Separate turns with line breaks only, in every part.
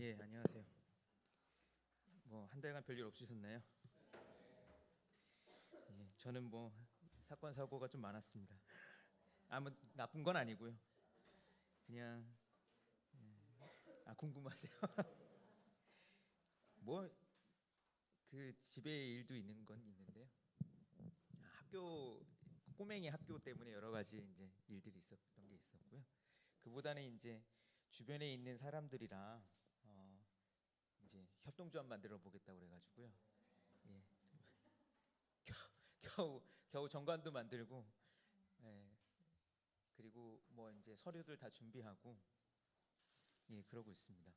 예, 안녕하세요. 뭐 한 달간 별일 없으셨나요? 예, 저는 뭐 사건 사고가 좀 많았습니다. 아무 나쁜 건 아니고요. 그냥 궁금하세요? 뭐 그 집에 일도 있는 건 있는데요. 학교 꼬맹이 학교 때문에 여러 가지 이제 일들이 있었던 게 있었고요. 그보다는 이제 주변에 있는 사람들이랑 이제 협동조합 만들어 보겠다고 그래가지고요. 예, 겨우 정관도 만들고, 예, 그리고 뭐 이제 서류들 다 준비하고, 예, 그러고 있습니다.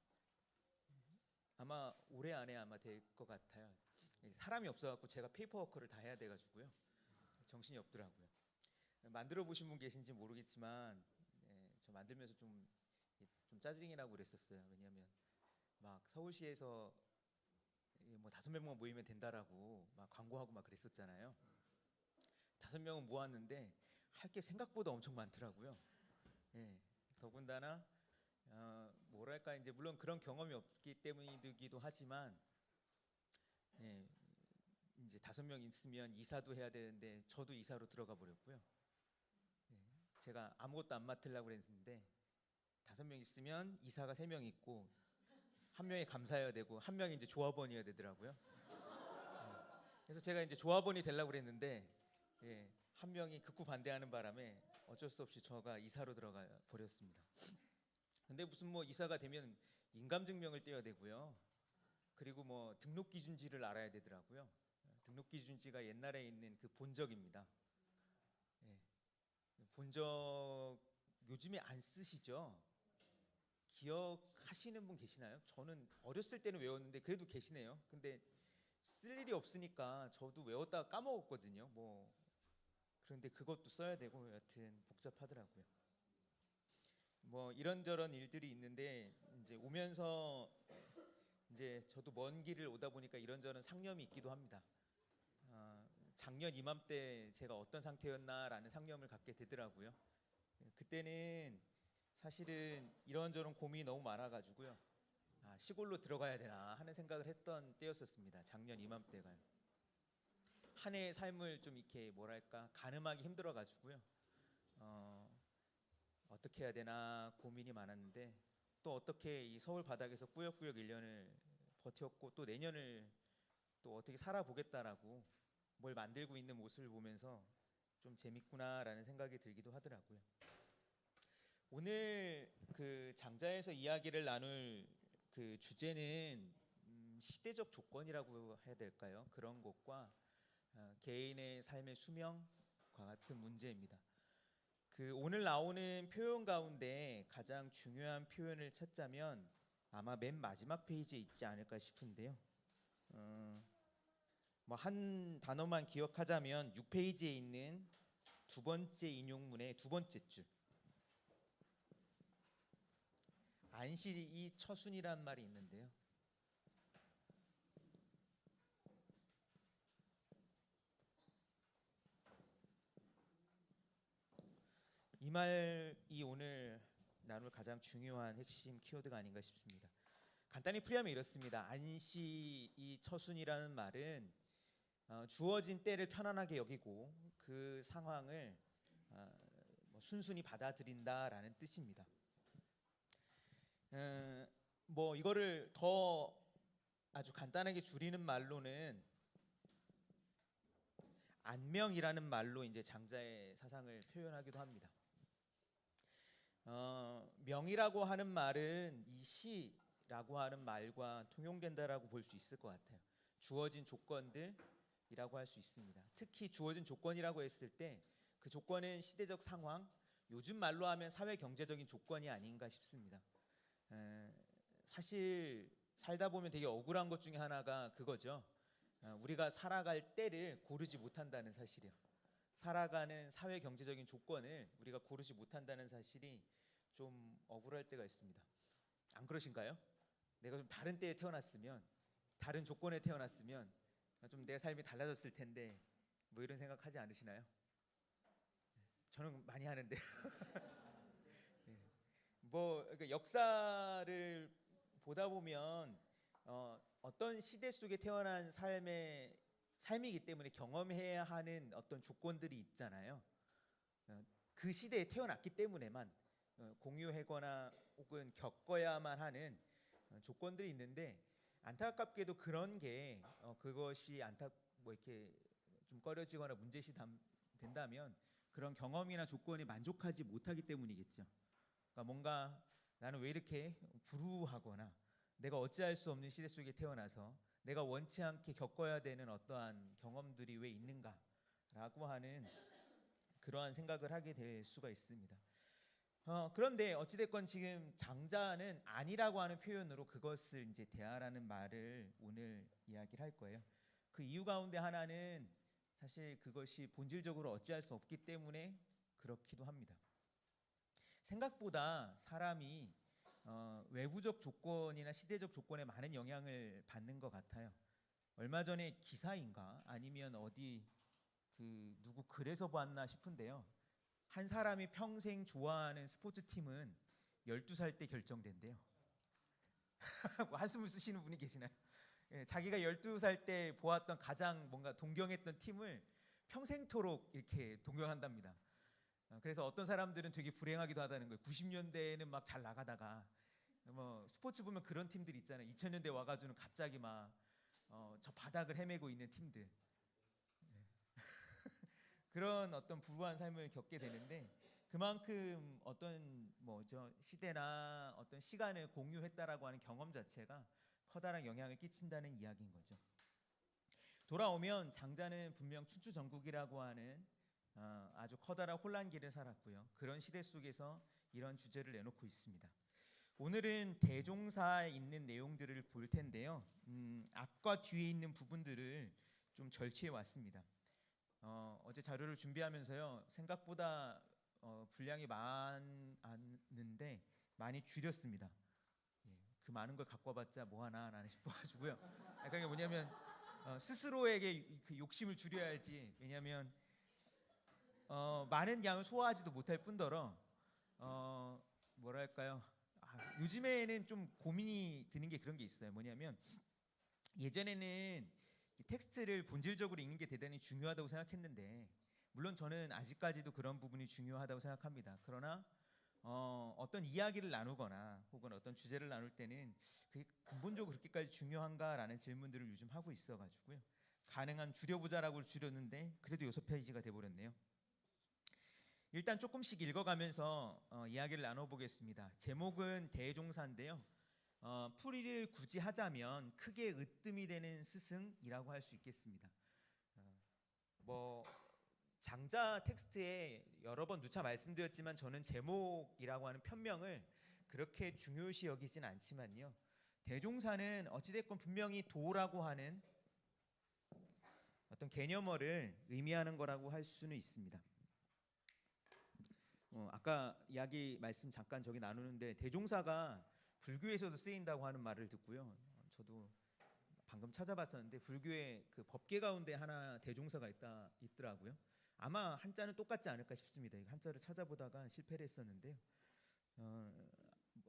아마 올해 안에 아마 될 것 같아요. 사람이 없어갖고 제가 페이퍼워크를 다 해야 돼가지고요. 정신이 없더라고요. 만들어 보신 분 계신지 모르겠지만, 예, 저 만들면서 좀 짜증이 나고 그랬었어요. 왜냐하면 막 서울시에서 뭐 5명만 모이면 된다라고 막 광고하고 막 그랬었잖아요. 5명은 모았는데 할 게 생각보다 엄청 많더라고요. 예, 더군다나 뭐랄까 이제 물론 그런 경험이 없기 때문이기도 하지만, 예, 이제 5명 있으면 이사도 해야 되는데 저도 이사로 들어가 버렸고요. 예, 제가 아무것도 안 맡으려고 그랬는데 5명 있으면 이사가 3명 있고 한 명이 감사해야 되고 한 명이 이제 조합원이어야 되더라고요. 그래서 제가 이제 조합원이 되려고 그랬는데, 예, 한 명이 극구 반대하는 바람에 어쩔 수 없이 저가 이사로 들어가 버렸습니다. 근데 무슨 뭐 이사가 되면 인감증명을 떼야 되고요. 그리고 뭐 등록기준지를 알아야 되더라고요. 등록기준지가 옛날에 있는 그 본적입니다. 예, 본적 요즘에 안 쓰시죠? 기억하시는 분 계시나요? 저는 어렸을 때는 외웠는데 그래도 계시네요. 근데 쓸 일이 없으니까 저도 외웠다가 까먹었거든요. 뭐 그런데 그것도 써야 되고 여튼 복잡하더라고요. 뭐 이런저런 일들이 있는데 이제 오면서 이제 저도 먼 길을 오다 보니까 이런저런 상념이 있기도 합니다. 작년 이맘때 제가 어떤 상태였나라는 상념을 갖게 되더라고요. 그때는 사실은 이런저런 고민이 너무 많아가지고요. 시골로 들어가야 되나 하는 생각을 했던 때였었습니다. 작년 이맘때가요. 한 해의 삶을 좀 이렇게 뭐랄까 가늠하기 힘들어가지고요. 어떻게 해야 되나 고민이 많았는데 또 어떻게 이 서울 바닥에서 꾸역꾸역 1년을 버텼고 또 내년을 또 어떻게 살아보겠다라고 뭘 만들고 있는 모습을 보면서 좀 재밌구나라는 생각이 들기도 하더라고요. 오늘 그 장자에서 이야기를 나눌 그 주제는 시대적 조건이라고 해야 될까요? 그런 것과 개인의 삶의 수명과 같은 문제입니다. 그 오늘 나오는 표현 가운데 가장 중요한 표현을 찾자면 아마 맨 마지막 페이지에 있지 않을까 싶은데요. 뭐 한 단어만 기억하자면 6페이지에 있는 두 번째 인용문의 두 번째 줄 안식이 처순이란 말이 있는데요. 이 말이 오늘 나눌 가장 중요한 핵심 키워드가 아닌가 싶습니다. 간단히 풀이하면 이렇습니다. 안식이 처순이라는 말은 주어진 때를 편안하게 여기고 그 상황을 뭐 순순히 받아들인다라는 뜻입니다. 뭐 이거를 더 아주 간단하게 줄이는 말로는 안명이라는 말로 이제 장자의 사상을 표현하기도 합니다. 명이라고 하는 말은 이 시라고 하는 말과 통용된다라고 볼 수 있을 것 같아요. 주어진 조건들이라고 할 수 있습니다. 특히 주어진 조건이라고 했을 때 그 조건은 시대적 상황, 요즘 말로 하면 사회 경제적인 조건이 아닌가 싶습니다. 사실 살다 보면 되게 억울한 것 중에 하나가 그거죠. 우리가 살아갈 때를 고르지 못한다는 사실이요. 살아가는 사회 경제적인 조건을 우리가 고르지 못한다는 사실이 좀 억울할 때가 있습니다. 안 그러신가요? 내가 좀 다른 때에 태어났으면, 다른 조건에 태어났으면 좀 내 삶이 달라졌을 텐데 뭐 이런 생각 하지 않으시나요? 저는 많이 하는데 뭐 그러니까 역사를 보다 보면 어떤 시대 속에 태어난 삶이기 때문에 경험해야 하는 어떤 조건들이 있잖아요. 그 시대에 태어났기 때문에만 공유하거나 혹은 겪어야만 하는 조건들이 있는데, 안타깝게도 그런 게 그것이 뭐 이렇게 좀 꺼려지거나 문제시 된다면 그런 경험이나 조건에 만족하지 못하기 때문이겠죠. 그러니까 뭔가 나는 왜 이렇게 불우하거나 내가 어찌할 수 없는 시대 속에 태어나서 내가 원치 않게 겪어야 되는 어떠한 경험들이 왜 있는가라고 하는 그러한 생각을 하게 될 수가 있습니다. 그런데 어찌됐건 지금 장자는 아니라고 하는 표현으로 그것을 이제 대하라는 말을 오늘 이야기를 할 거예요. 그 이유 가운데 하나는 사실 그것이 본질적으로 어찌할 수 없기 때문에 그렇기도 합니다. 생각보다 사람이 외부적 조건이나 시대적 조건에 많은 영향을 받는 것 같아요. 얼마 전에 기사인가 아니면 어디 그 누구 글에서 봤나 싶은데요. 한 사람이 평생 좋아하는 스포츠팀은 12살 때 결정된대요. 한숨을 쓰시는 분이 계시나요? 예, 자기가 12살 때 보았던 가장 뭔가 동경했던 팀을 평생토록 이렇게 동경한답니다. 그래서 어떤 사람들은 되게 불행하기도 하다는 거예요. 90년대에는 막 잘 나가다가 뭐 스포츠 보면 그런 팀들 있잖아요. 2000년대 와가지고는 갑자기 막 저 바닥을 헤매고 있는 팀들. 그런 어떤 불우한 삶을 겪게 되는데, 그만큼 어떤 뭐죠 시대나 어떤 시간을 공유했다라고 하는 경험 자체가 커다란 영향을 끼친다는 이야기인 거죠. 돌아오면 장자는 분명 춘추전국이라고 하는 아주 커다란 혼란기를 살았고요. 그런 시대 속에서 이런 주제를 내놓고 있습니다. 오늘은 대종사에 있는 내용들을 볼 텐데요. 앞과 뒤에 있는 부분들을 좀 절치해 왔습니다. 어제 자료를 준비하면서요, 생각보다 분량이 많았는데 많이 줄였습니다. 예, 그 많은 걸 갖고 와봤자 뭐하나라는 싶어가지고요. 그게 뭐냐면 스스로에게 그 욕심을 줄여야지. 왜냐하면 많은 양을 소화하지도 못할 뿐더러 뭐랄까요? 요즘에는 좀 고민이 드는 게 그런 게 있어요. 뭐냐면 예전에는 텍스트를 본질적으로 읽는 게 대단히 중요하다고 생각했는데, 물론 저는 아직까지도 그런 부분이 중요하다고 생각합니다. 그러나 어떤 이야기를 나누거나 혹은 어떤 주제를 나눌 때는 그게 근본적으로 그렇게까지 중요한가라는 질문들을 요즘 하고 있어가지고요. 가능한 줄여보자라고 줄였는데 그래도 6페이지가 돼버렸네요. 일단 조금씩 읽어가면서 이야기를 나눠보겠습니다. 제목은 대종사인데요. 풀이를 굳이 하자면 크게 으뜸이 되는 스승이라고 할 수 있겠습니다. 뭐 장자 텍스트에 여러 번 누차 말씀드렸지만 저는 제목이라고 하는 편명을 그렇게 중요시 여기진 않지만요. 대종사는 어찌됐건 분명히 도라고 하는 어떤 개념어를 의미하는 거라고 할 수는 있습니다. 아까 이야기 말씀 잠깐 저기 나누는데 대종사가 불교에서도 쓰인다고 하는 말을 듣고요. 저도 방금 찾아봤었는데 불교의 그 법계 가운데 하나 대종사가 있더라고요. 아마 한자는 똑같지 않을까 싶습니다. 한자를 찾아보다가 실패를 했었는데요.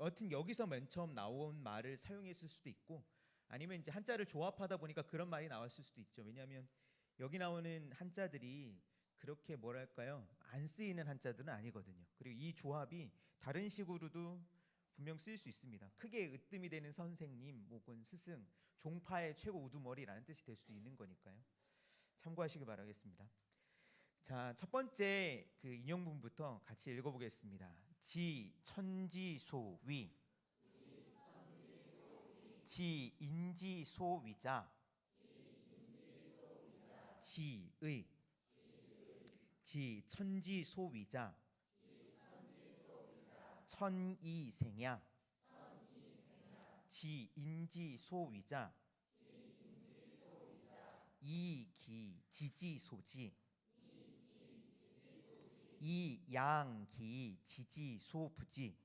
여튼 여기서 맨 처음 나온 말을 사용했을 수도 있고, 아니면 이제 한자를 조합하다 보니까 그런 말이 나왔을 수도 있죠. 왜냐하면 여기 나오는 한자들이 그렇게 뭐랄까요, 안 쓰이는 한자들은 아니거든요. 그리고 이 조합이 다른 식으로도 분명 쓰일 수 있습니다. 크게 으뜸이 되는 선생님 혹은 스승, 종파의 최고 우두머리라는 뜻이 될 수도 있는 거니까요. 참고하시기 바라겠습니다. 자, 첫 번째 그 인용문부터 같이 읽어보겠습니다. 지 천지소위, 지 인지소위자, 지의, 지 천지소위자, 천이생야, 지 인지소위자, 이기 지지소지, 이양기 지지소부지,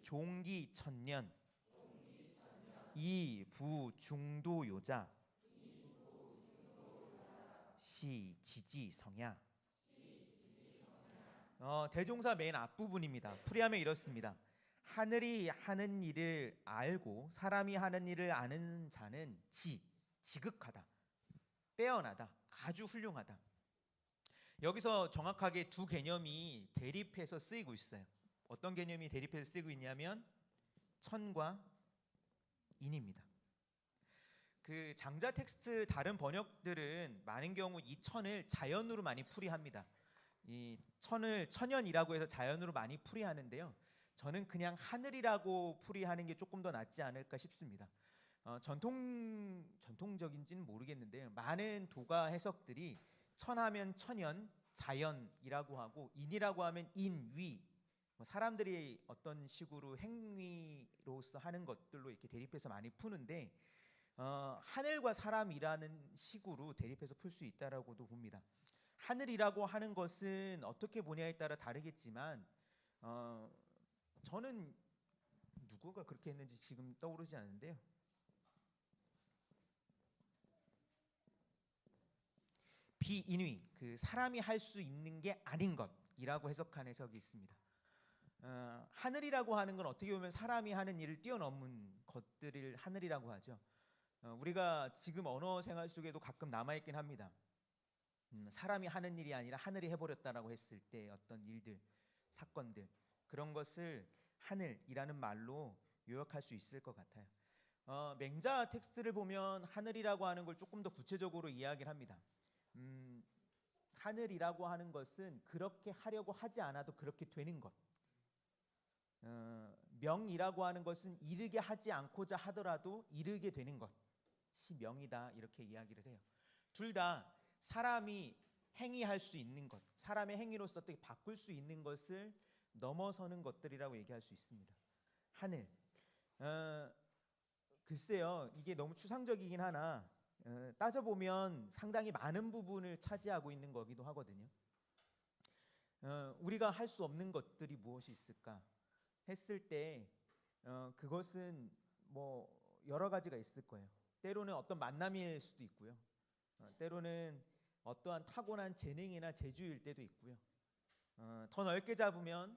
종기천년, 이부중도요자, 시지지성야. 대종사 맨 앞부분입니다. 풀이하면 이렇습니다. 하늘이 하는 일을 알고 사람이 하는 일을 아는 자는 지극하다, 빼어나다, 아주 훌륭하다. 여기서 정확하게 두 개념이 대립해서 쓰이고 있어요. 어떤 개념이 대립해서 쓰이고 있냐면 천과 인입니다. 그 장자 텍스트 다른 번역들은 많은 경우 이 천을 자연으로 많이 풀이합니다. 이 천을 천연이라고 해서 자연으로 많이 풀이하는데요. 저는 그냥 하늘이라고 풀이하는 게 조금 더 낫지 않을까 싶습니다. 전통적인지는 모르겠는데요. 많은 도가 해석들이 천하면 천연, 자연이라고 하고 인이라고 하면 인, 위, 사람들이 어떤 식으로 행위로서 하는 것들로 이렇게 대립해서 많이 푸는데 하늘과 사람이라는 식으로 대립해서 풀 수 있다라고도 봅니다. 하늘이라고 하는 것은 어떻게 보냐에 따라 다르겠지만 저는 누구가 그렇게 했는지 지금 떠오르지 않는데요. 비인위, 그 사람이 할 수 있는 게 아닌 것이라고 해석한 해석이 있습니다. 하늘이라고 하는 건 어떻게 보면 사람이 하는 일을 뛰어넘은 것들을 하늘이라고 하죠. 우리가 지금 언어 생활 속에도 가끔 남아있긴 합니다. 사람이 하는 일이 아니라 하늘이 해버렸다라고 했을 때 어떤 일들, 사건들, 그런 것을 하늘이라는 말로 요약할 수 있을 것 같아요. 맹자 텍스트를 보면 하늘이라고 하는 걸 조금 더 구체적으로 이야기를 합니다. 하늘이라고 하는 것은 그렇게 하려고 하지 않아도 그렇게 되는 것. 명이라고 하는 것은 이르게 하지 않고자 하더라도 이르게 되는 것이 명이다, 이렇게 이야기를 해요. 둘 다 사람이 행위할 수 있는 것, 사람의 행위로서 어떻게 바꿀 수 있는 것을 넘어서는 것들이라고 얘기할 수 있습니다. 하늘, 글쎄요, 이게 너무 추상적이긴 하나 따져보면 상당히 많은 부분을 차지하고 있는 거기도 하거든요. 우리가 할 수 없는 것들이 무엇이 있을까 했을 때 그것은 뭐 여러 가지가 있을 거예요. 때로는 어떤 만남일 수도 있고요. 때로는 어떠한 타고난 재능이나 재주일 때도 있고요. 더 넓게 잡으면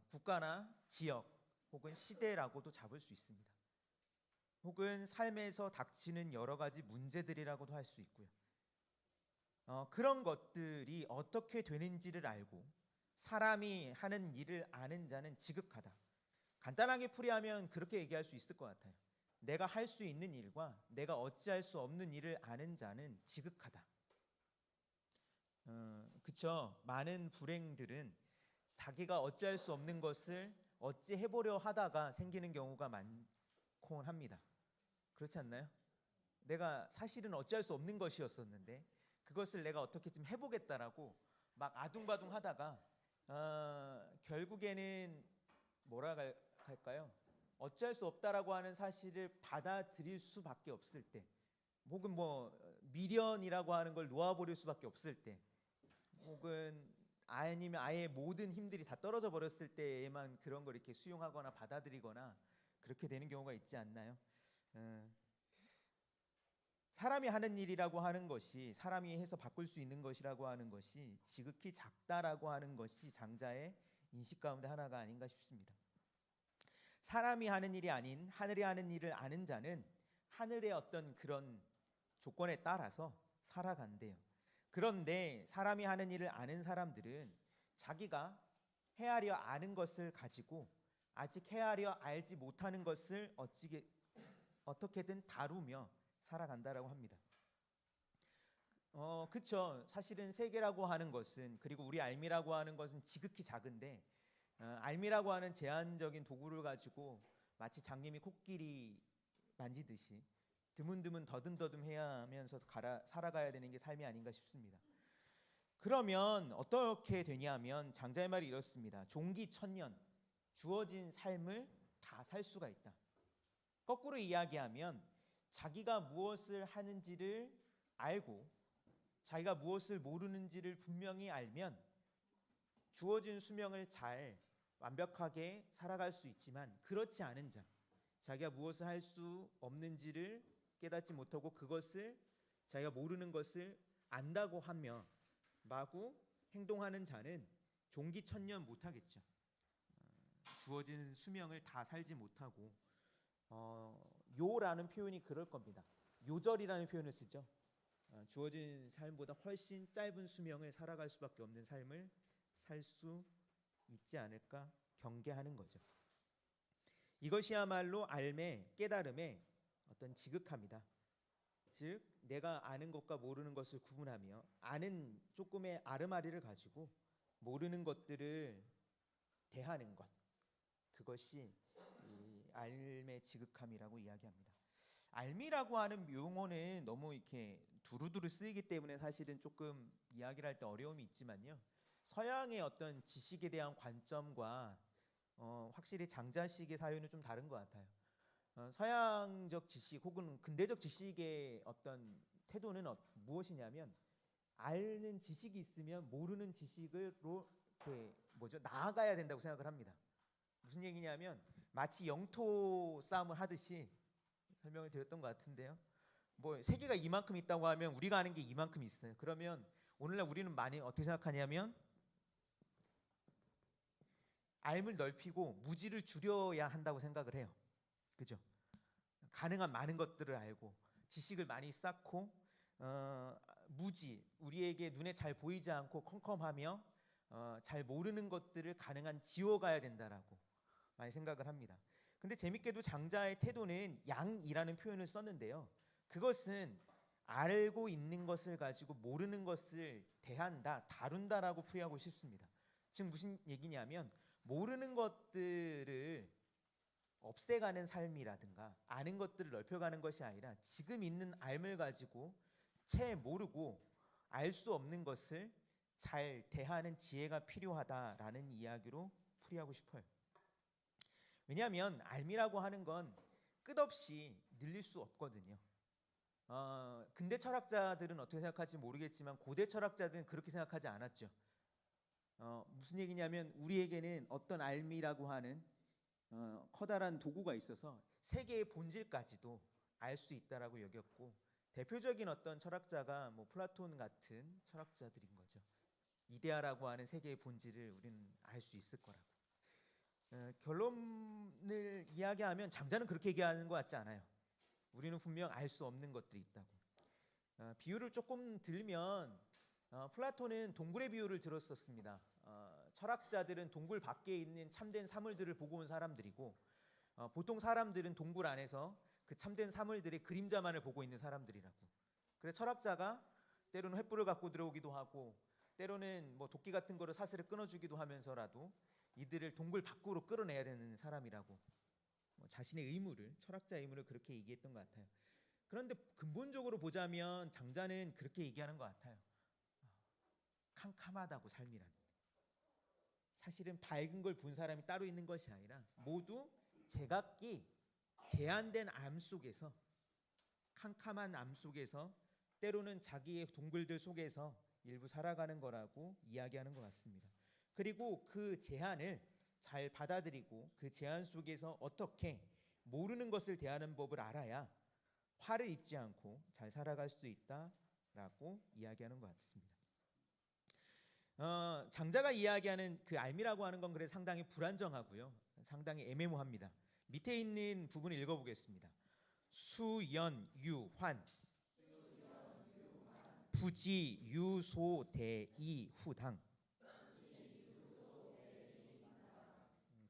국가나 지역 혹은 시대라고도 잡을 수 있습니다. 혹은 삶에서 닥치는 여러 가지 문제들이라고도 할 수 있고요. 그런 것들이 어떻게 되는지를 알고 사람이 하는 일을 아는 자는 지극하다. 간단하게 풀이하면 그렇게 얘기할 수 있을 것 같아요. 내가 할 수 있는 일과 내가 어찌할 수 없는 일을 아는 자는 지극하다. 그쵸? 많은 불행들은 자기가 어찌할 수 없는 것을 어찌 해보려 하다가 생기는 경우가 많곤 합니다. 그렇지 않나요? 내가 사실은 어찌할 수 없는 것이었었는데 그것을 내가 어떻게 좀 해보겠다라고 막 아둥바둥 하다가 결국에는 뭐라 할까요? 어찌할 수 없다라고 하는 사실을 받아들일 수밖에 없을 때, 혹은 뭐 미련이라고 하는 걸 놓아버릴 수밖에 없을 때, 혹은 아니면 아예 모든 힘들이 다 떨어져 버렸을 때에만 그런 걸 이렇게 수용하거나 받아들이거나 그렇게 되는 경우가 있지 않나요? 사람이 하는 일이라고 하는 것이, 사람이 해서 바꿀 수 있는 것이라고 하는 것이 지극히 작다라고 하는 것이 장자의 인식 가운데 하나가 아닌가 싶습니다. 사람이 하는 일이 아닌 하늘이 하는 일을 아는 자는 하늘의 어떤 그런 조건에 따라서 살아간대요. 그런데 사람이 하는 일을 아는 사람들은 자기가 헤아려 아는 것을 가지고 아직 헤아려 알지 못하는 것을 어떻게든 다루며 살아간다라고 합니다. 그쵸. 사실은 세계라고 하는 것은, 그리고 우리 알미라고 하는 것은 지극히 작은데 알미라고 하는 제한적인 도구를 가지고 마치 장님이 코끼리 만지듯이 드문드문 더듬더듬 해야 하면서 살아가야 되는 게 삶이 아닌가 싶습니다. 그러면 어떻게 되냐면 장자의 말이 이렇습니다. 종기천년, 주어진 삶을 다 살 수가 있다. 거꾸로 이야기하면 자기가 무엇을 하는지를 알고 자기가 무엇을 모르는지를 분명히 알면 주어진 수명을 잘 완벽하게 살아갈 수 있지만, 그렇지 않은 자, 자기가 무엇을 할 수 없는지를 깨닫지 못하고 그것을 자기가 모르는 것을 안다고 하며 마구 행동하는 자는 종기천년 못하겠죠. 주어진 수명을 다 살지 못하고 요라는 표현이 그럴 겁니다. 요절이라는 표현을 쓰죠. 주어진 삶보다 훨씬 짧은 수명을 살아갈 수밖에 없는 삶을 살 수 있지 않을까 경계하는 거죠. 이것이야말로 알매 깨달음의 어떤 지극함이다. 즉 내가 아는 것과 모르는 것을 구분하며 아는 조금의 아르마리를 가지고 모르는 것들을 대하는 것, 그것이 이 알매 지극함이라고 이야기합니다. 알미라고 하는 용어는 너무 이렇게 두루두루 쓰이기 때문에 사실은 조금 이야기를 할 때 어려움이 있지만요. 서양의 어떤 지식에 대한 관점과 확실히 장자식의 사유는 좀 다른 것 같아요. 서양적 지식 혹은 근대적 지식의 어떤 태도는 무엇이냐면 아는 지식이 있으면 모르는 지식으로 이렇게 나아가야 된다고 생각을 합니다. 무슨 얘기냐면 마치 영토 싸움을 하듯이 설명을 드렸던 것 같은데요. 뭐 세계가 이만큼 있다고 하면 우리가 아는 게 이만큼 있어요. 그러면 오늘날 우리는 많이 어떻게 생각하냐면 알을 넓히고 무지를 줄여야 한다고 생각을 해요. 그죠? 가능한 많은 것들을 알고 지식을 많이 쌓고 무지, 우리에게 눈에 잘 보이지 않고 컴컴하며 잘 모르는 것들을 가능한 지워가야 된다라고 많이 생각을 합니다. 근데 재밌게도 장자의 태도는 양이라는 표현을 썼는데요. 그것은 알고 있는 것을 가지고 모르는 것을 대한다, 다룬다라고 풀이하고 싶습니다. 지금 무슨 얘기냐면 모르는 것들을 없애가는 삶이라든가 아는 것들을 넓혀가는 것이 아니라 지금 있는 알을 가지고 채 모르고 알 수 없는 것을 잘 대하는 지혜가 필요하다라는 이야기로 풀이하고 싶어요. 왜냐하면 알미라고 하는 건 끝없이 늘릴 수 없거든요. 근대 철학자들은 어떻게 생각할지 모르겠지만 고대 철학자들은 그렇게 생각하지 않았죠. 무슨 얘기냐면 우리에게는 어떤 알미라고 하는 커다란 도구가 있어서 세계의 본질까지도 알 수 있다라고 여겼고 대표적인 어떤 철학자가 뭐 플라톤 같은 철학자들인 거죠. 이데아라고 하는 세계의 본질을 우리는 알 수 있을 거라고. 결론을 이야기하면 장자는 그렇게 얘기하는 것 같지 않아요. 우리는 분명 알 수 없는 것들이 있다고. 비유를 조금 들면 플라톤은 동굴의 비유를 들었었습니다. 철학자들은 동굴 밖에 있는 참된 사물들을 보고 온 사람들이고 보통 사람들은 동굴 안에서 그 참된 사물들의 그림자만을 보고 있는 사람들이라고. 그래서 철학자가 때로는 횃불을 갖고 들어오기도 하고 때로는 뭐 도끼 같은 거를 사슬을 끊어주기도 하면서라도 이들을 동굴 밖으로 끌어내야 되는 사람이라고 자신의 의무를, 철학자의 의무를 그렇게 얘기했던 것 같아요. 그런데 근본적으로 보자면 장자는 그렇게 얘기하는 것 같아요. 캄캄하다고 삶이란. 사실은 밝은 걸 본 사람이 따로 있는 것이 아니라 모두 제각기 제한된 암 속에서, 캄캄한 암 속에서 때로는 자기의 동굴들 속에서 일부 살아가는 거라고 이야기하는 것 같습니다. 그리고 그 제한을 잘 받아들이고 그 제한 속에서 어떻게 모르는 것을 대하는 법을 알아야 화를 입지 않고 잘 살아갈 수 있다라고 이야기하는 것 같습니다. 장자가 이야기하는 그 알미라고 하는 건 그래 상당히 불안정하고요. 상당히 애매모호합니다. 밑에 있는 부분을 읽어보겠습니다. 수연유환 부지유소대이후당.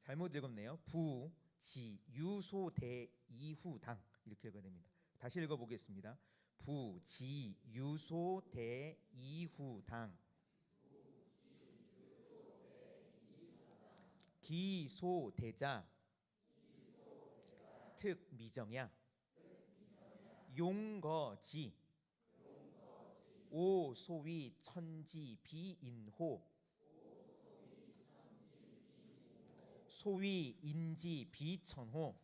잘못 읽었네요. 부지유소대이후당 이렇게 읽어야 됩니다. 다시 읽어보겠습니다. 부지유소대이후당. 기소대자 특미정야 용거지 오소위 천지 비인호 소위 인지 비천호.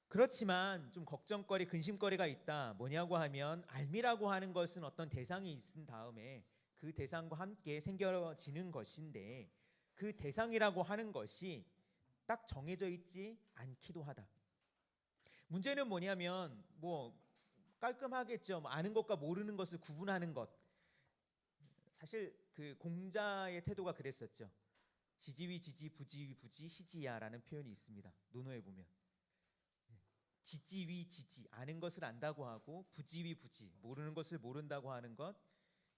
그렇지만 좀 걱정거리, 근심거리가 있다. 뭐냐고 하면 알미라고 하는 것은 어떤 대상이 있은 다음에 그 대상과 함께 생겨지는 것인데 그 대상이라고 하는 것이 딱 정해져 있지 않기도 하다. 문제는 뭐냐면 뭐 깔끔하겠죠. 아는 것과 모르는 것을 구분하는 것. 사실 그 공자의 태도가 그랬었죠. 지지위 지지 부지위 부지 시지야라는 표현이 있습니다. 논어에 보면 지지위 지지 아는 것을 안다고 하고 부지위 부지 모르는 것을 모른다고 하는 것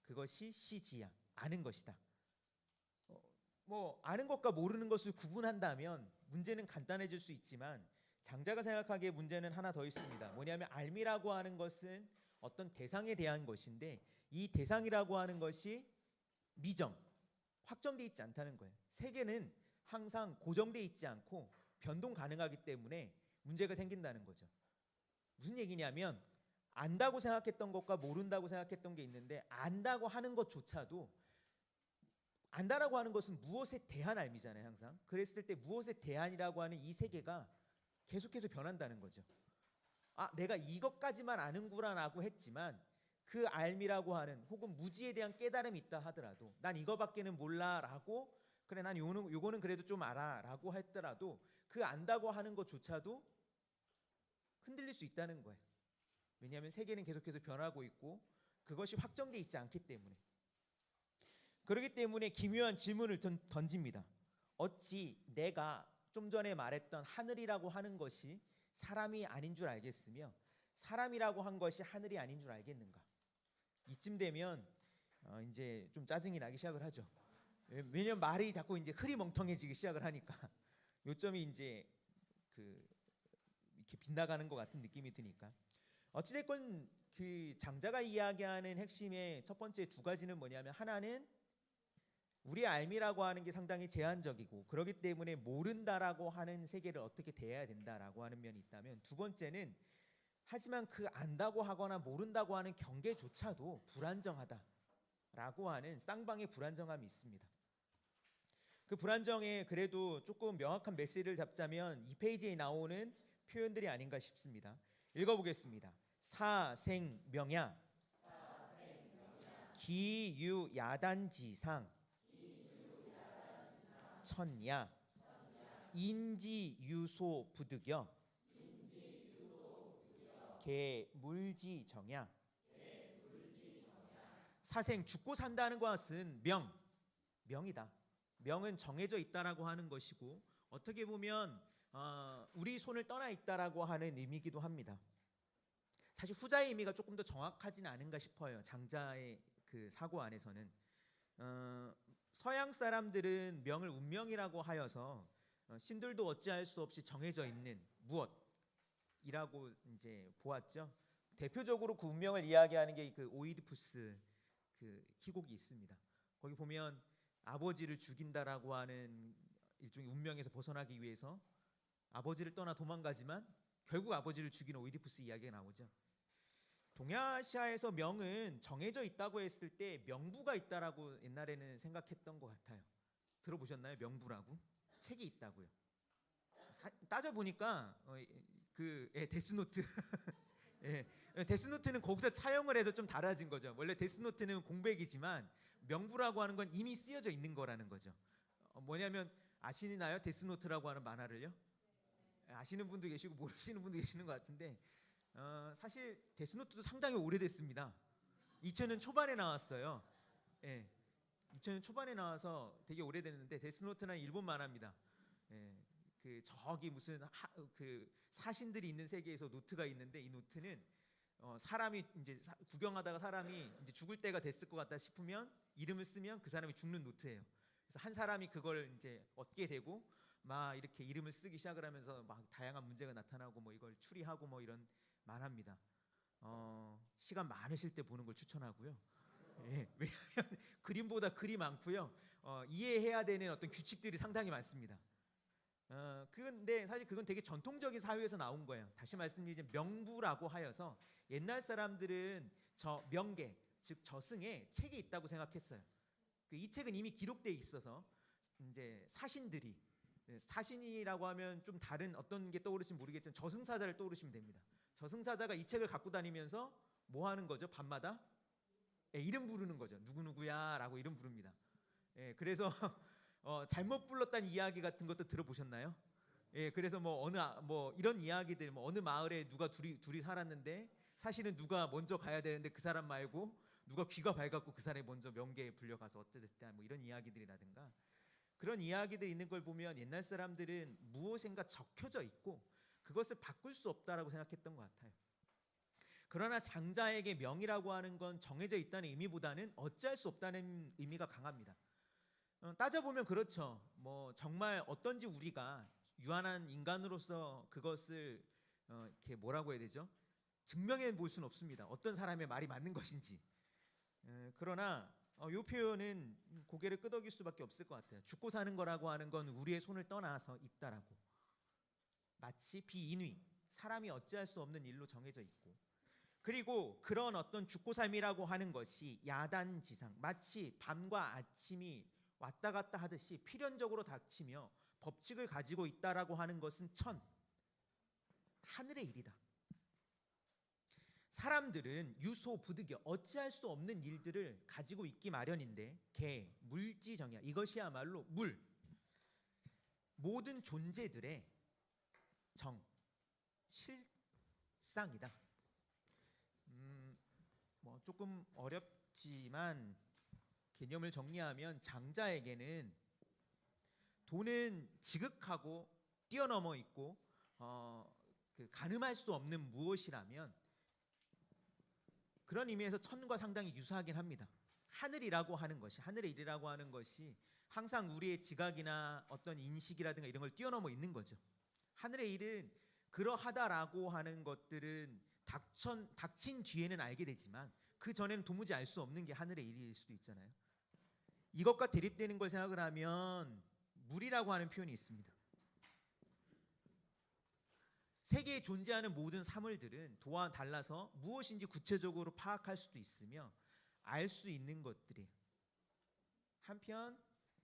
그것이 시지야 아는 것이다. 뭐 아는 것과 모르는 것을 구분한다면 문제는 간단해질 수 있지만 장자가 생각하기에 문제는 하나 더 있습니다. 뭐냐면 알미라고 하는 것은 어떤 대상에 대한 것인데 이 대상이라고 하는 것이 미정, 확정돼 있지 않다는 거예요. 세계는 항상 고정돼 있지 않고 변동 가능하기 때문에 문제가 생긴다는 거죠. 무슨 얘기냐면 안다고 생각했던 것과 모른다고 생각했던 게 있는데 안다고 하는 것조차도 안다라고 하는 것은 무엇에 대한 알미잖아요. 항상 그랬을 때 무엇에 대한이라고 하는 이 세계가 계속해서 변한다는 거죠. 아 내가 이것까지만 아는구나라고 했지만 그 알미라고 하는 혹은 무지에 대한 깨달음이 있다 하더라도 난 이거밖에는 몰라라고 그래 난 요거는 그래도 좀 알아라고 했더라도 그 안다고 하는 것조차도 흔들릴 수 있다는 거예요. 왜냐하면 세계는 계속해서 변하고 있고 그것이 확정돼 있지 않기 때문에. 그렇기 때문에 기묘한 질문을 던집니다. 어찌 내가 좀 전에 말했던 하늘이라고 하는 것이 사람이 아닌 줄 알겠으며 사람이라고 한 것이 하늘이 아닌 줄 알겠는가? 이쯤 되면 이제 좀 짜증이 나기 시작을 하죠. 왜냐면 말이 자꾸 이제 흐리멍텅해지기 시작을 하니까 요점이 이제 그 이렇게 빗나가는 것 같은 느낌이 드니까 어찌됐건 그 장자가 이야기하는 핵심의 첫 번째 두 가지는 뭐냐면 하나는 우리의 알미라고 하는 게 상당히 제한적이고 그렇기 때문에 모른다라고 하는 세계를 어떻게 대해야 된다라고 하는 면이 있다면 두 번째는 하지만 그 안다고 하거나 모른다고 하는 경계조차도 불안정하다라고 하는 쌍방의 불안정함이 있습니다. 그 불안정에 그래도 조금 명확한 메시지를 잡자면 이 페이지에 나오는 표현들이 아닌가 싶습니다. 읽어보겠습니다. 사생명야 기유야단지상 천야 인지유소 부득여 개물지정야. 사생 죽고 산다는 것은 명이다. 명은 정해져 있다라고 하는 것이고 어떻게 보면 우리 손을 떠나 있다라고 하는 의미이기도 합니다. 사실 후자의 의미가 조금 더 정확하진 않은가 싶어요. 장자의 그 사고 안에서는 서양 사람들은 명을 운명이라고 하여서 신들도 어찌할 수 없이 정해져 있는 무엇이라고 이제 보았죠. 대표적으로 그 운명을 이야기하는 게 그 오이디푸스 그 희곡이 있습니다. 거기 보면 아버지를 죽인다라고 하는 일종의 운명에서 벗어나기 위해서 아버지를 떠나 도망가지만 결국 아버지를 죽이는 오이디푸스 이야기가 나오죠. 동아시아에서 명은 정해져 있다고 했을 때 명부가 있다라고 옛날에는 생각했던 것 같아요. 들어보셨나요? 명부라고 책이 있다고요. 따져보니까 데스노트 데스노트는 거기서 차용을 해서 좀 달라진 거죠. 원래 데스노트는 공백이지만 명부라고 하는 건 이미 쓰여져 있는 거라는 거죠. 뭐냐면 아시나요? 데스노트라고 하는 만화를요? 아시는 분도 계시고 모르시는 분도 계시는 것 같은데 사실 데스노트도 상당히 오래됐습니다. 2000년 초반에 나왔어요. 2000년 초반에 나와서 되게 오래됐는데 데스노트는 일본 만화입니다. 그 저기 무슨 그 사신들이 있는 세계에서 노트가 있는데 이 노트는 사람이 이제 구경하다가 사람이 이제 죽을 때가 됐을 것 같다 싶으면 이름을 쓰면 그 사람이 죽는 노트예요. 그래서 한 사람이 그걸 이제 얻게 되고 막 이렇게 이름을 쓰기 시작을 하면서 막 다양한 문제가 나타나고 뭐 이걸 추리하고 뭐 이런 만화입니다. 시간 많으실 때 보는 걸 추천하고요. 왜냐하면 그림보다 글이 많고요. 이해해야 되는 어떤 규칙들이 상당히 많습니다. 근데 사실 그건 되게 전통적인 사회에서 나온 거예요. 다시 말씀드리면 명부라고 하여서 옛날 사람들은 저 명계 즉 저승에 책이 있다고 생각했어요. 이 책은 이미 기록되어 있어서 이제 사신이라고 하면 좀 다른 어떤 게 떠오르시면 모르겠지만 저승사자를 떠오르시면 됩니다. 저승사자가 이 책을 갖고 다니면서 뭐 하는 거죠? 밤마다 이름 부르는 거죠. 누구누구야라고 이름 부릅니다. 그래서 잘못 불렀다는 이야기 같은 것도 들어보셨나요? 그래서 뭐 이런 이야기들 어느 마을에 누가 둘이 살았는데 사실은 누가 먼저 가야 되는데 그 사람 말고 누가 귀가 밝았고 그 사람이 먼저 명계에 불려가서 어쩌됐다 뭐 이런 이야기들이라든가 그런 이야기들이 있는 걸 보면 옛날 사람들은 무엇인가 적혀져 있고 그것을 바꿀 수 없다라고 생각했던 것 같아요. 그러나 장자에게 명이라고 하는 건 정해져 있다는 의미보다는 어찌할 수 없다는 의미가 강합니다. 따져보면 그렇죠. 뭐 정말 어떤지 우리가 유한한 인간으로서 그것을 이렇게 뭐라고 해야 되죠? 증명해 볼 수는 없습니다. 어떤 사람의 말이 맞는 것인지. 그러나 이 표현은 고개를 끄덕일 수밖에 없을 것 같아요. 죽고 사는 거라고 하는 건 우리의 손을 떠나서 있다라고. 마치 비인위, 사람이 어찌할 수 없는 일로 정해져 있고 그리고 그런 어떤 죽고 삶이라고 하는 것이 야단지상, 마치 밤과 아침이 왔다 갔다 하듯이 필연적으로 닥치며 법칙을 가지고 있다라고 하는 것은 하늘의 일이다. 사람들은 유소 부득이 어찌할 수 없는 일들을 가지고 있기 마련인데 개, 물지정야 이것이야말로 모든 존재들의 실상이다. 뭐 조금 어렵지만 개념을 정리하면 장자에게는 돈은 지극하고 뛰어넘어 있고 가늠할 수 없는 무엇이라면 그런 의미에서 천과 상당히 유사하긴 합니다. 하늘이라고 하는 것이 하늘의 일이라고 하는 것이 항상 우리의 지각이나 어떤 인식이라든가 이런 걸 뛰어넘어 있는 거죠. 하늘의 일은 그러하다라고 하는 것들은 닥친 뒤에는 알게 되지만 그 전에는 도무지 알 수 없는 게 하늘의 일일 수도 있잖아요. 이것과 대립되는 걸 생각을 하면 물이라고 하는 표현이 있습니다. 세계에 존재하는 모든 사물들은 도와 달라서 무엇인지 구체적으로 파악할 수도 있으며 알 수 있는 것들이에요. 한편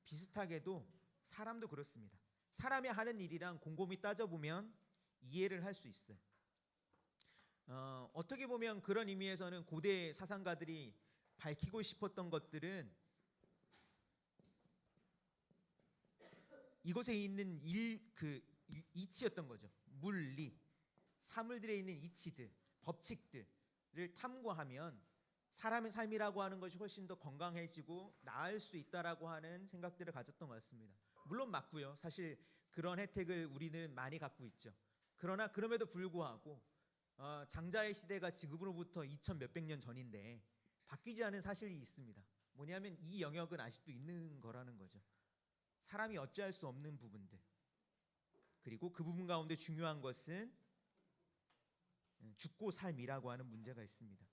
비슷하게도 사람도 그렇습니다. 사람이 하는 일이랑 곰곰이 따져보면 이해를 할 수 있어요. 어떻게 보면 그런 의미에서는 고대 사상가들이 밝히고 싶었던 것들은 이곳에 있는 이치였던 거죠. 물리, 사물들에 있는 이치들, 법칙들을 탐구하면 사람의 삶이라고 하는 것이 훨씬 더 건강해지고 나을 수 있다라고 하는 생각들을 가졌던 것 같습니다. 물론 맞고요. 사실 그런 혜택을 우리는 많이 갖고 있죠. 그러나 그럼에도 불구하고 장자의 시대가 지금으로부터 2000 몇백 년 전인데 바뀌지 않은 사실이 있습니다. 뭐냐면 이 영역은 아직도 있는 거라는 거죠. 사람이 어찌할 수 없는 부분들. 그리고 그 부분 가운데 중요한 것은 죽고 삶이라고 하는 문제가 있습니다.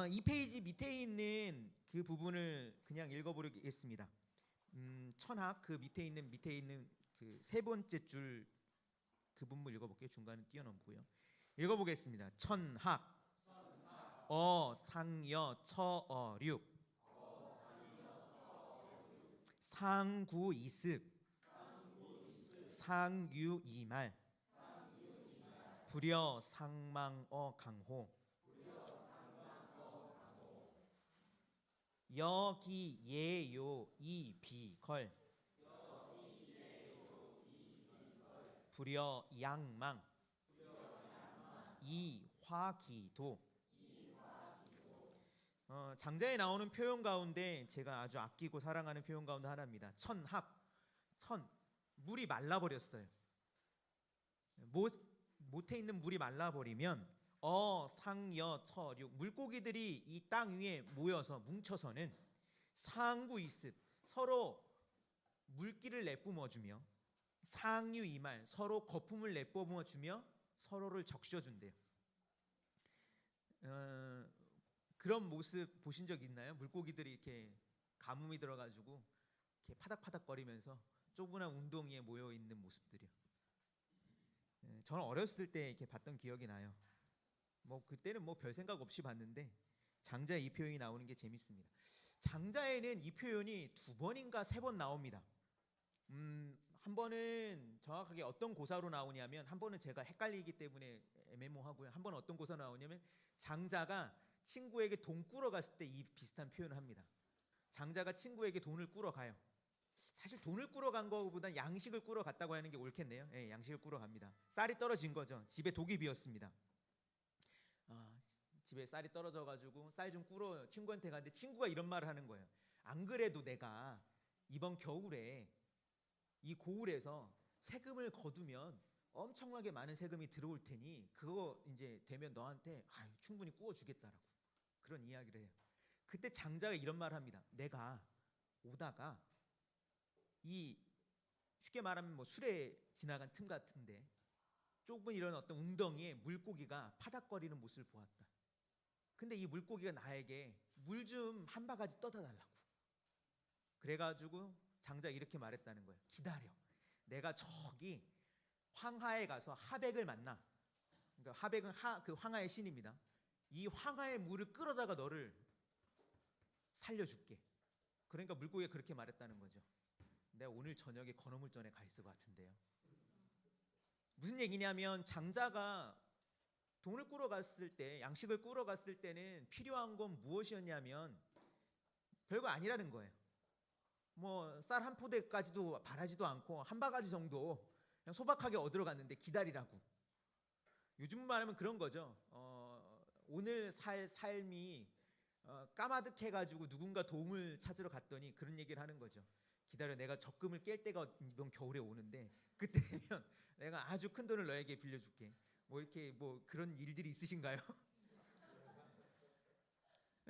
이 페이지 밑에 있는 그 부분을 그냥 읽어보겠습니다. 천학 그 밑에 있는 그 세 번째 줄 그 부분 읽어볼게요. 중간은 뛰어넘고요. 읽어보겠습니다. 천학 상여 처어륙 상구이습 상유이말 불여 상망어 강호 여기예요 이비걸 불여 양망 이화기도. 장자에 나오는 표현 가운데 제가 아주 아끼고 사랑하는 표현 가운데 하나입니다. 물이 말라버렸어요. 못에 있는 물이 말라버리면 상여 처륙 물고기들이 이 땅 위에 모여서 뭉쳐서는 상구이습 서로 물기를 내뿜어주며 상유이말 서로 거품을 내뿜어주며 서로를 적셔준대요. 그런 모습 보신 적 있나요? 물고기들이 이렇게 가뭄이 들어가지고 이렇게 파닥파닥거리면서 조그만 운동이에 모여 있는 모습들이요. 저는 어렸을 때 이렇게 봤던 기억이 나요. 뭐 그때는 뭐 별 생각 없이 봤는데 장자의 이 표현이 나오는 게 재밌습니다. 장자에는 이 표현이 2번인가 3번 나옵니다. 한 번은 정확하게 어떤 고사로 나오냐면 한 번은 제가 헷갈리기 때문에 애매모호하고요. 한 번은 어떤 고사로 나오냐면 장자가 친구에게 돈 꾸러 갔을 때 이 비슷한 표현을 합니다. 장자가 친구에게 돈을 꾸러 가요. 사실 돈을 꾸러 간 거보다 양식을 꾸러 갔다고 하는 게 옳겠네요. 양식을 꾸러 갑니다. 쌀이 떨어진 거죠. 집에 독이 비었습니다. 집에 쌀이 떨어져가지고 쌀 좀 꾸러 친구한테 갔는데 친구가 이런 말을 하는 거예요. 안 그래도 내가 이번 겨울에 이 고을에서 세금을 거두면 엄청나게 많은 세금이 들어올 테니 그거 이제 되면 너한테 충분히 구워주겠다라고 그런 이야기를 해요. 그때 장자가 이런 말을 합니다. 내가 오다가 이 쉽게 말하면 뭐 술에 지나간 틈 같은데 좁은 이런 어떤 웅덩이에 물고기가 파닥거리는 모습을 보았다. 근데 이 물고기가 나에게 물 좀 한 바가지 떠다 달라고. 그래가지고 장자가 이렇게 말했다는 거예요. 기다려. 내가 저기 황하에 가서 하백을 만나. 그러니까 하백은 그 황하의 신입니다. 이 황하의 물을 끌어다가 너를 살려줄게. 그러니까 물고기가 그렇게 말했다는 거죠. 내가 오늘 저녁에 건어물전에 가 있을 것 같은데요. 무슨 얘기냐면 장자가 돈을 꾸러 갔을 때, 양식을 꾸러 갔을 때는 필요한 건 무엇이었냐면 별거 아니라는 거예요. 뭐 쌀 한 포대까지도 바라지도 않고 한 바가지 정도 그냥 소박하게 얻으러 갔는데 기다리라고. 요즘 말하면 그런 거죠. 오늘 살 삶이 까마득해가지고 누군가 도움을 찾으러 갔더니 그런 얘기를 하는 거죠. 기다려, 내가 적금을 깰 때가 이번 겨울에 오는데 그때 되면 내가 아주 큰 돈을 너에게 빌려줄게. 뭐 이렇게 뭐 그런 일들이 있으신가요?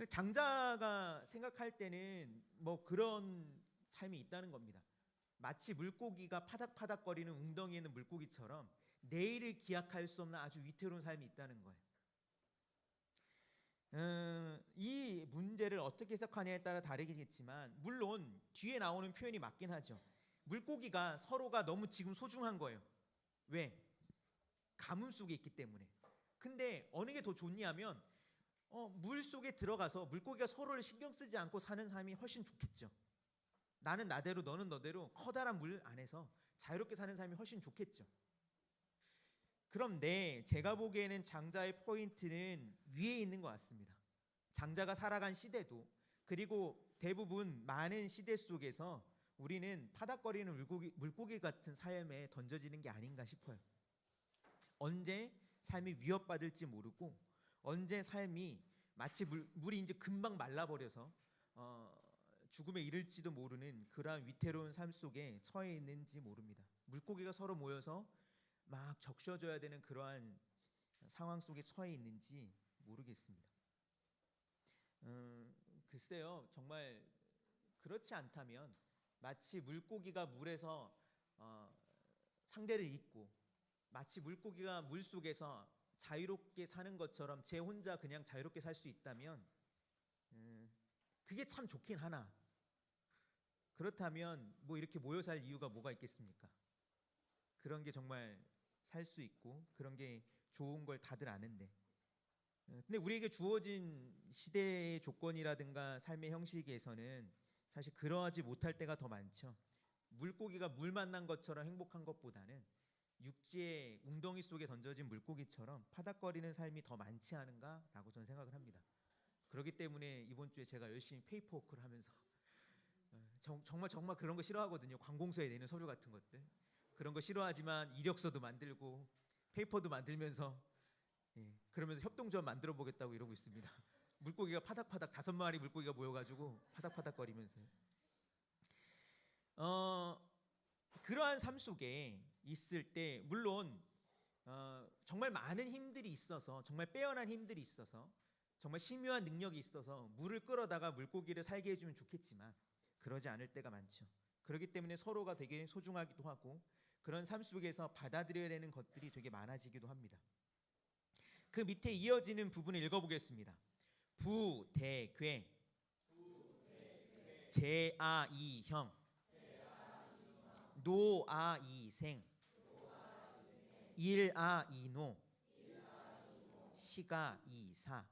장자가 생각할 때는 뭐 그런 삶이 있다는 겁니다. 마치 물고기가 파닥파닥거리는 웅덩이에 있는 물고기처럼 내일을 기약할 수 없는 아주 위태로운 삶이 있다는 거예요. 이 문제를 어떻게 해석하냐에 따라 다르겠지만 물론 뒤에 나오는 표현이 맞긴 하죠. 물고기가 서로가 너무 지금 소중한 거예요. 왜? 가뭄 속에 있기 때문에. 근데 어느 게 더 좋냐면 물 속에 들어가서 물고기가 서로를 신경 쓰지 않고 사는 삶이 훨씬 좋겠죠. 나는 나대로 너는 너대로 커다란 물 안에서 자유롭게 사는 삶이 훨씬 좋겠죠. 그럼 제가 보기에는 장자의 포인트는 위에 있는 것 같습니다. 장자가 살아간 시대도 그리고 대부분 많은 시대 속에서 우리는 파닥거리는 물고기 같은 삶에 던져지는 게 아닌가 싶어요. 언제 삶이 위협받을지 모르고 언제 삶이 마치 물이 이제 금방 말라버려서 죽음에 이를지도 모르는 그러한 위태로운 삶 속에 처해 있는지 모릅니다. 물고기가 서로 모여서 막 적셔줘야 되는 그러한 상황 속에 처해 있는지 모르겠습니다. 글쎄요, 정말 그렇지 않다면 마치 물고기가 물에서 상대를 잇고 마치 물고기가 물 속에서 자유롭게 사는 것처럼 제 혼자 그냥 자유롭게 살 수 있다면 그게 참 좋긴 하나 그렇다면 뭐 이렇게 모여 살 이유가 뭐가 있겠습니까? 그런 게 정말 살 수 있고 그런 게 좋은 걸 다들 아는데 근데 우리에게 주어진 시대의 조건이라든가 삶의 형식에서는 사실 그러하지 못할 때가 더 많죠. 물고기가 물 만난 것처럼 행복한 것보다는 육지의 웅덩이 속에 던져진 물고기처럼 파닥거리는 삶이 더 많지 않은가라고 저는 생각을 합니다. 그렇기 때문에 이번 주에 제가 열심히 페이퍼워크를 하면서 정말 그런 거 싫어하거든요. 관공서에 내는 서류 같은 것들 그런 거 싫어하지만 이력서도 만들고 페이퍼도 만들면서 그러면서 협동조합 만들어 보겠다고 이러고 있습니다. 물고기가 파닥파닥 5마리 물고기가 모여가지고 파닥파닥거리면서 그러한 삶 속에 있을 때 물론 정말 많은 힘들이 있어서 정말 빼어난 힘들이 있어서 정말 심오한 능력이 있어서 물을 끌어다가 물고기를 살게 해주면 좋겠지만 그러지 않을 때가 많죠. 그렇기 때문에 서로가 되게 소중하기도 하고 그런 삶 속에서 받아들여야 되는 것들이 되게 많아지기도 합니다. 그 밑에 이어지는 부분을 읽어보겠습니다. 부대괴 제아이형 노아이생 일아이노 시가이사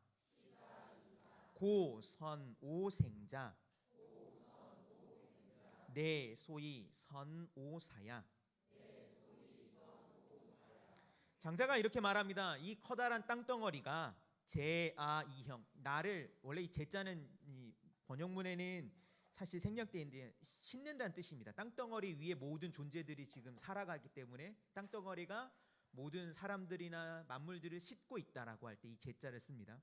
고선오생자 내소이 선오사야. 장자가 이렇게 말합니다. 이 커다란 땅덩어리가 제아이형 나를 원래 이 제자는 이 번역문에는 사실 생략되는데 싣는다는 뜻입니다. 땅덩어리 위에 모든 존재들이 지금 살아가기 때문에 땅덩어리가 모든 사람들이나 만물들을 싣고 있다라고 할 때 이 제자를 씁니다.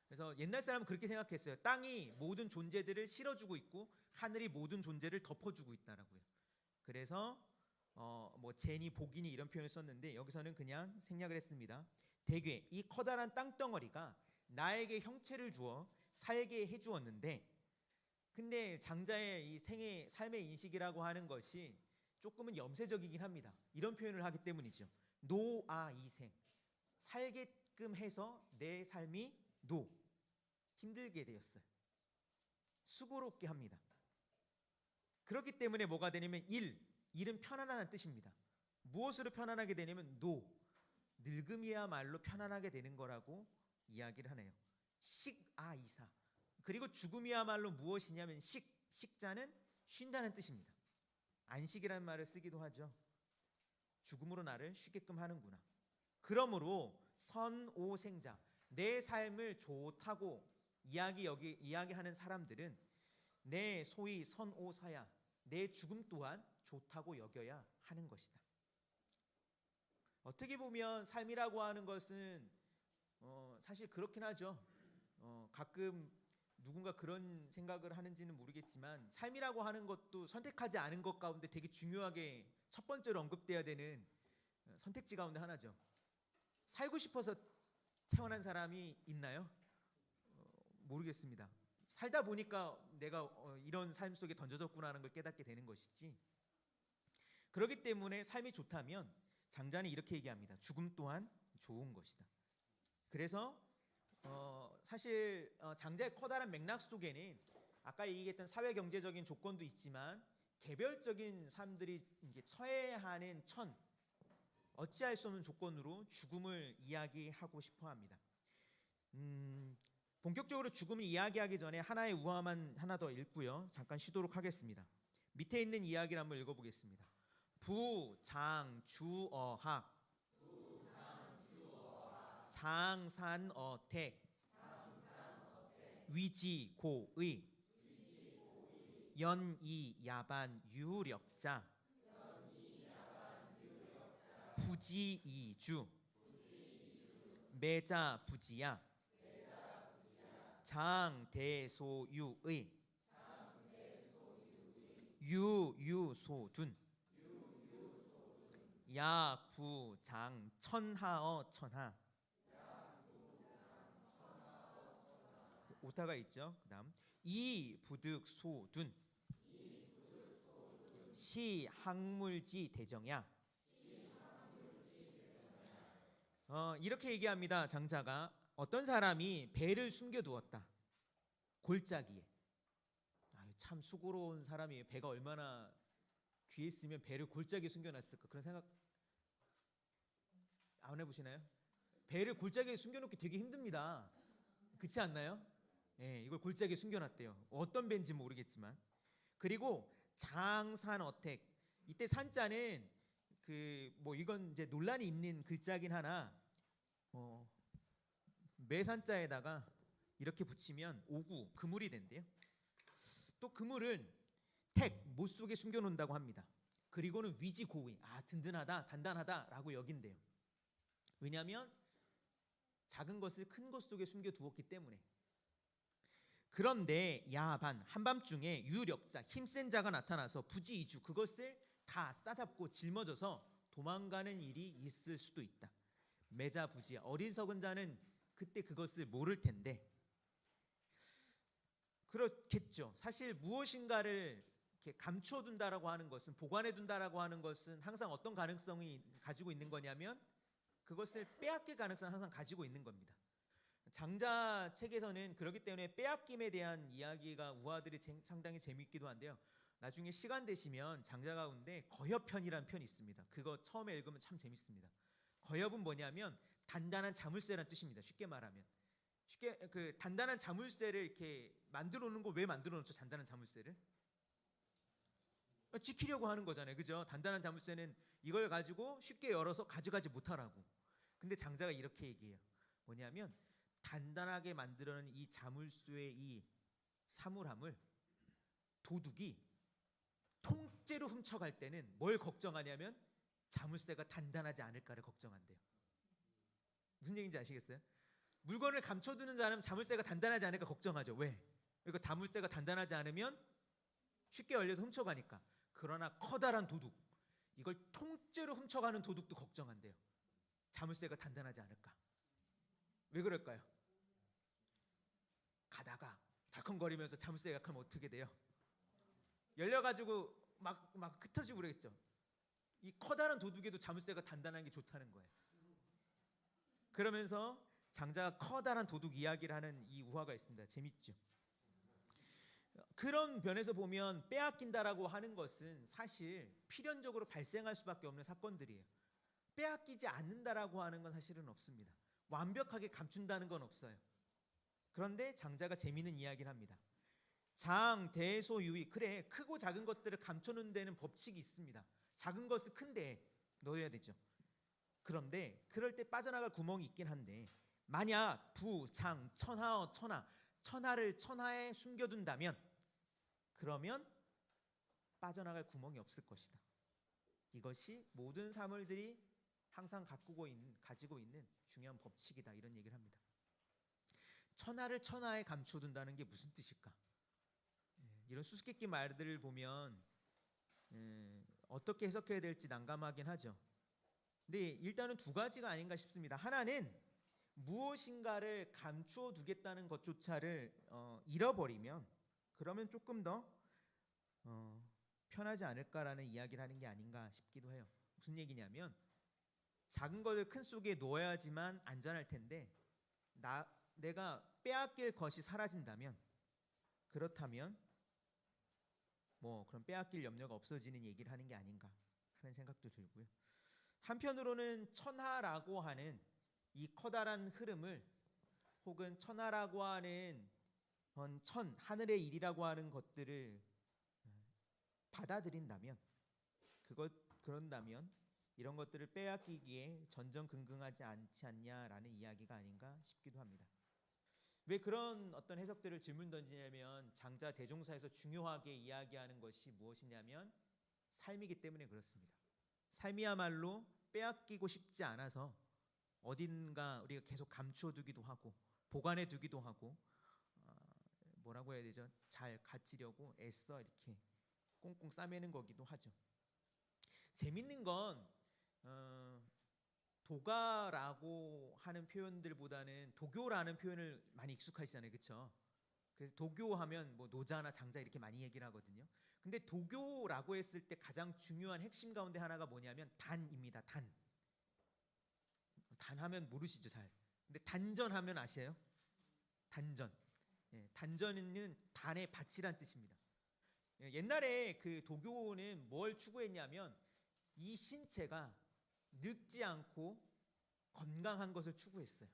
그래서 옛날 사람은 그렇게 생각했어요. 땅이 모든 존재들을 실어주고 있고 하늘이 모든 존재를 덮어주고 있다라고요. 그래서 뭐 제니 복이니 이런 표현을 썼는데 여기서는 그냥 생략을 했습니다. 대개 이 커다란 땅덩어리가 나에게 형체를 주어 살게 해주었는데, 근데 장자의 이 삶의 인식이라고 하는 것이 조금은 염세적이긴 합니다. 이런 표현을 하기 때문이죠. 노아이생, 살게끔 해서 내 삶이 힘들게 되었어요. 수고롭게 합니다. 그렇기 때문에 뭐가 되냐면 일은 편안한 뜻입니다. 무엇으로 편안하게 되냐면 늙음이야말로 편안하게 되는 거라고 이야기를 하네요. 식아이사. 그리고 죽음이야말로 무엇이냐면 식자는 쉰다는 뜻입니다. 안식이라는 말을 쓰기도 하죠. 죽음으로 나를 쉬게끔 하는구나. 그러므로 선오생자, 내 삶을 좋다고 이야기하는 사람들은 내 소위 선오사야, 내 죽음 또한 좋다고 여겨야 하는 것이다. 어떻게 보면 삶이라고 하는 것은 사실 그렇긴 하죠. 가끔 누군가 그런 생각을 하는지는 모르겠지만 삶이라고 하는 것도 선택하지 않은 것 가운데 되게 중요하게 첫 번째로 언급돼야 되는 선택지 가운데 하나죠. 살고 싶어서 태어난 사람이 있나요? 모르겠습니다. 살다 보니까 내가 이런 삶 속에 던져졌구나 하는 걸 깨닫게 되는 것이지. 그렇기 때문에 삶이 좋다면 장자는 이렇게 얘기합니다. 죽음 또한 좋은 것이다. 그래서 사실 장자의 커다란 맥락 속에는 아까 얘기했던 사회 경제적인 조건도 있지만 개별적인 사람들이 이제 처해하는 어찌할 수 없는 조건으로 죽음을 이야기하고 싶어합니다. 본격적으로 죽음을 이야기하기 전에 하나의 우화만 하나 더 읽고요. 잠깐 쉬도록 하겠습니다. 밑에 있는 이야기를 한번 읽어보겠습니다. 부장주어학 장산어택 위지고의 연이야반 유력자 부지이주 매자부지야 장대소유의 유유소둔 야부장천하어 천하. 오타가 있죠. 그다음 이부득소둔 시학물지 대정야. 이렇게 얘기합니다. 장자가 어떤 사람이 배를 숨겨두었다. 골짜기에. 참 수고로운 사람이에요. 배가 얼마나 귀했으면 배를 골짜기에 숨겨놨을까. 그런 생각 안 해보시나요? 배를 골짜기에 숨겨놓기 되게 힘듭니다. 그렇지 않나요? 예, 이걸 골짜기에 숨겨놨대요. 어떤 배인지 모르겠지만. 그리고 장산어택. 이때 산자는 이건 이제 논란이 있는 글자긴 하나 매산자에다가 이렇게 붙이면 오구 그물이 된대요. 또 그물은 못 속에 숨겨놓는다고 합니다. 그리고는 위지고의, 든든하다, 단단하다라고 여긴대요. 왜냐하면 작은 것을 큰 것 속에 숨겨두었기 때문에. 그런데 야반 한밤중에 유력자 힘센 자가 나타나서 부지이주 그것을 다 싸잡고 짊어져서 도망가는 일이 있을 수도 있다. 매자부지야 어리석은 자는 그때 그것을 모를 텐데. 그렇겠죠. 사실 무엇인가를 이렇게 감추어둔다라고 하는 것은, 보관해둔다라고 하는 것은 항상 어떤 가능성이 가지고 있는 거냐면 그것을 빼앗길 가능성을 항상 가지고 있는 겁니다. 장자 책에서는 그렇기 때문에 빼앗김에 대한 이야기가 우화들이 상당히 재미있기도 한데요. 나중에 시간 되시면 장자 가운데 거협편이라는 편이 있습니다. 그거 처음에 읽으면 참 재밌습니다. 거협은 뭐냐면 단단한 자물쇠라는 뜻입니다. 쉽게 말하면 그 단단한 자물쇠를 이렇게 만들어 놓는 거 왜 만들어 놓죠? 단단한 자물쇠를 지키려고 하는 거잖아요. 그죠? 단단한 자물쇠는 이걸 가지고 쉽게 열어서 가져가지 못하라고. 근데 장자가 이렇게 얘기해요. 뭐냐면 단단하게 만들어낸 이 자물쇠의 이 사물함을 도둑이 통째로 훔쳐갈 때는 뭘 걱정하냐면 자물쇠가 단단하지 않을까를 걱정한대요. 무슨 얘기인지 아시겠어요? 물건을 감춰두는 사람은 자물쇠가 단단하지 않을까 걱정하죠. 왜? 그러니까 자물쇠가 단단하지 않으면 쉽게 열려서 훔쳐가니까. 그러나 커다란 도둑, 이걸 통째로 훔쳐가는 도둑도 걱정한대요. 자물쇠가 단단하지 않을까. 왜 그럴까요? 가다가 덜컹거리면서 자물쇠가 약하면 어떻게 돼요? 열려가지고 막 흩어지고 그러겠죠. 이 커다란 도둑에도 자물쇠가 단단한 게 좋다는 거예요. 그러면서 장자가 커다란 도둑 이야기를 하는 이 우화가 있습니다. 재밌죠? 그런 면에서 보면 빼앗긴다라고 하는 것은 사실 필연적으로 발생할 수밖에 없는 사건들이에요. 빼앗기지 않는다라고 하는 건 사실은 없습니다. 완벽하게 감춘다는 건 없어요. 그런데 장자가 재미있는 이야기를 합니다. 장, 대, 소, 유의. 그래, 크고 작은 것들을 감춰놓는 데는 법칙이 있습니다. 작은 것을 큰 데에 넣어야 되죠. 그런데 그럴 때 빠져나갈 구멍이 있긴 한데, 만약 부, 장, 천하어, 천하를 천하에 숨겨둔다면 그러면 빠져나갈 구멍이 없을 것이다. 이것이 모든 사물들이 항상 가지고 있는 중요한 법칙이다. 이런 얘기를 합니다. 천하를 천하에 감춰둔다는 게 무슨 뜻일까? 이런 수수께끼 말들을 보면 어떻게 해석해야 될지 난감하긴 하죠. 근데 일단은 두 가지가 아닌가 싶습니다. 하나는 무엇인가를 감추어 두겠다는 것조차를 잃어버리면 그러면 조금 더 편하지 않을까라는 이야기를 하는 게 아닌가 싶기도 해요. 무슨 얘기냐면 작은 것을 큰 속에 놓아야지만 안전할 텐데 내가 빼앗길 것이 사라진다면 그렇다면 그럼 빼앗길 염려가 없어지는 얘기를 하는 게 아닌가 하는 생각도 들고요. 한편으로는 천하라고 하는 이 커다란 흐름을 혹은 천하라고 하는 하늘의 일이라고 하는 것들을 받아들인다면 그런다면 이런 것들을 빼앗기기에 전전긍긍하지 않지 않냐라는 이야기가 아닌가 싶기도 합니다. 왜 그런 어떤 해석들을 질문 던지냐면 장자 대종사에서 중요하게 이야기하는 것이 무엇이냐면 삶이기 때문에 그렇습니다. 삶이야말로 빼앗기고 싶지 않아서 어딘가 우리가 계속 감추어두기도 하고 보관해 두기도 하고 뭐라고 해야 되죠? 잘 갖추려고 애써 이렇게 꽁꽁 싸매는 거기도 하죠. 재밌는 건 도가라고 하는 표현들보다는 도교라는 표현을 많이 익숙하시잖아요, 그렇죠? 그래서 도교하면 노자나 장자 이렇게 많이 얘기를 하거든요. 근데 도교라고 했을 때 가장 중요한 핵심 가운데 하나가 뭐냐면 단입니다. 단하면 모르시죠, 잘. 근데 단전하면 아세요? 단전. 단전은 단의 밭이란 뜻입니다. 옛날에 그 도교는 뭘 추구했냐면 이 신체가 늙지 않고 건강한 것을 추구했어요.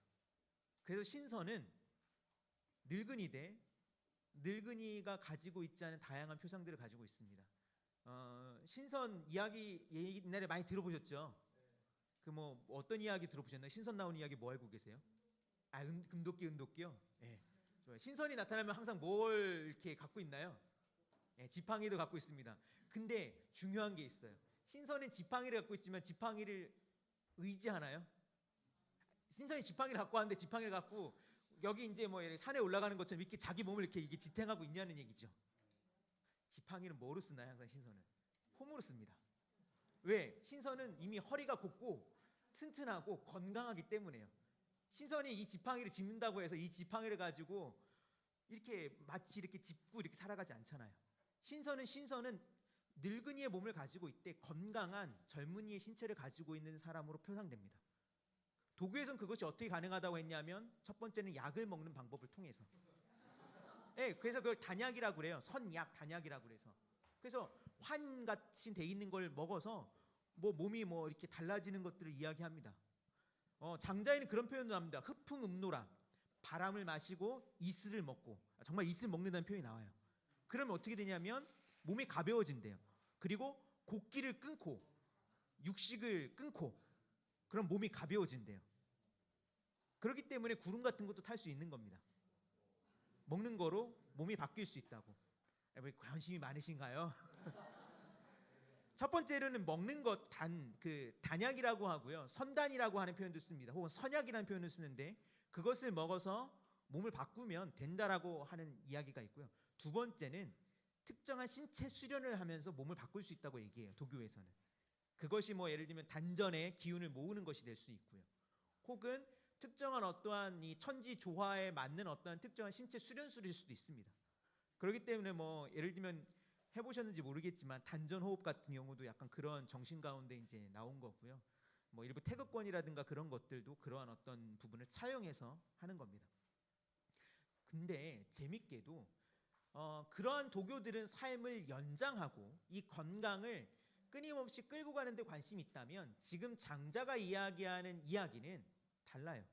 그래서 신선은 늙은이가 가지고 있지 않은 다양한 표상들을 가지고 있습니다. 신선 이야기 옛날에 많이 들어보셨죠? 어떤 이야기 들어보셨나요? 신선 나오는 이야기 뭐 알고 계세요? 은도끼요? 네. 신선이 나타나면 항상 뭘 이렇게 갖고 있나요? 네, 지팡이도 갖고 있습니다. 근데 중요한 게 있어요. 신선은 지팡이를 갖고 있지만 지팡이를 의지하나요? 신선이 지팡이를 갖고 왔는데 지팡이를 갖고 여기 이제 산에 올라가는 것처럼 이렇게 자기 몸을 이렇게 지탱하고 있냐는 얘기죠. 지팡이는 뭐로 쓰나요? 항상 신선은 폼으로 씁니다. 왜? 신선은 이미 허리가 곱고 튼튼하고 건강하기 때문에요. 신선이 이 지팡이를 짚는다고 해서 이 지팡이를 가지고 이렇게 마치 이렇게 짚고 이렇게 살아가지 않잖아요. 신선은 늙은이의 몸을 가지고 있대 건강한 젊은이의 신체를 가지고 있는 사람으로 표상됩니다. 도교에서는 그것이 어떻게 가능하다고 했냐면 첫 번째는 약을 먹는 방법을 통해서. 그래서 그걸 단약이라고 그래요. 선약, 단약이라고 그래서. 그래서 환같이 돼 있는 걸 먹어서 몸이 이렇게 달라지는 것들을 이야기합니다. 장자에는 그런 표현도 합니다. 흡풍음노라. 바람을 마시고 이슬을 먹고 정말 이슬 먹는다는 표현이 나와요. 그러면 어떻게 되냐면 몸이 가벼워진대요. 그리고 곡기를 끊고 육식을 끊고 그럼 몸이 가벼워진대요. 그렇기 때문에 구름 같은 것도 탈 수 있는 겁니다. 먹는 거로 몸이 바뀔 수 있다고. 왜 관심이 많으신가요? 첫 번째로는 먹는 것 단약이라고 하고요. 선단이라고 하는 표현도 씁니다. 혹은 선약이라는 표현을 쓰는데 그것을 먹어서 몸을 바꾸면 된다라고 하는 이야기가 있고요. 두 번째는 특정한 신체 수련을 하면서 몸을 바꿀 수 있다고 얘기해요. 도교에서는. 그것이 뭐 예를 들면 단전에 기운을 모으는 것이 될 수 있고요. 혹은 특정한 어떠한 이 천지 조화에 맞는 어떠한 특정한 신체 수련술일 수도 있습니다. 그렇기 때문에 뭐 예를 들면 해보셨는지 모르겠지만 단전 호흡 같은 경우도 약간 그런 정신 가운데 이제 나온 거고요. 뭐 일부 태극권이라든가 그런 것들도 그러한 어떤 부분을 차용해서 하는 겁니다. 근데 재밌게도 그러한 도교들은 삶을 연장하고 이 건강을 끊임없이 끌고 가는 데 관심이 있다면 지금 장자가 이야기하는 이야기는 달라요.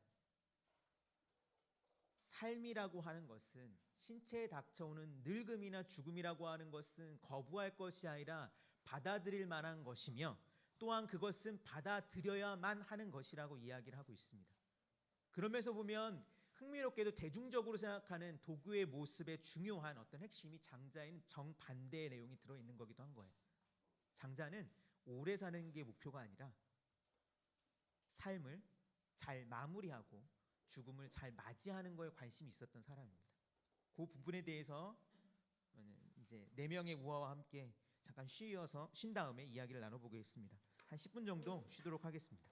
삶이라고 하는 것은 신체에 닥쳐오는 늙음이나 죽음이라고 하는 것은 거부할 것이 아니라 받아들일 만한 것이며 또한 그것은 받아들여야만 하는 것이라고 이야기를 하고 있습니다. 그러면서 보면 흥미롭게도 대중적으로 생각하는 도교의 모습의 중요한 어떤 핵심이 장자에는 정반대의 내용이 들어있는 거기도 한 거예요. 장자는 오래 사는 게 목표가 아니라 삶을 잘 마무리하고 죽음을 잘 맞이하는 거에 관심이 있었던 사람입니다. 그 부분에 대해서 이제 네 명의 우화와 함께 잠깐 쉰 다음에 이야기를 나눠보겠습니다. 한 10분 정도 쉬도록 하겠습니다.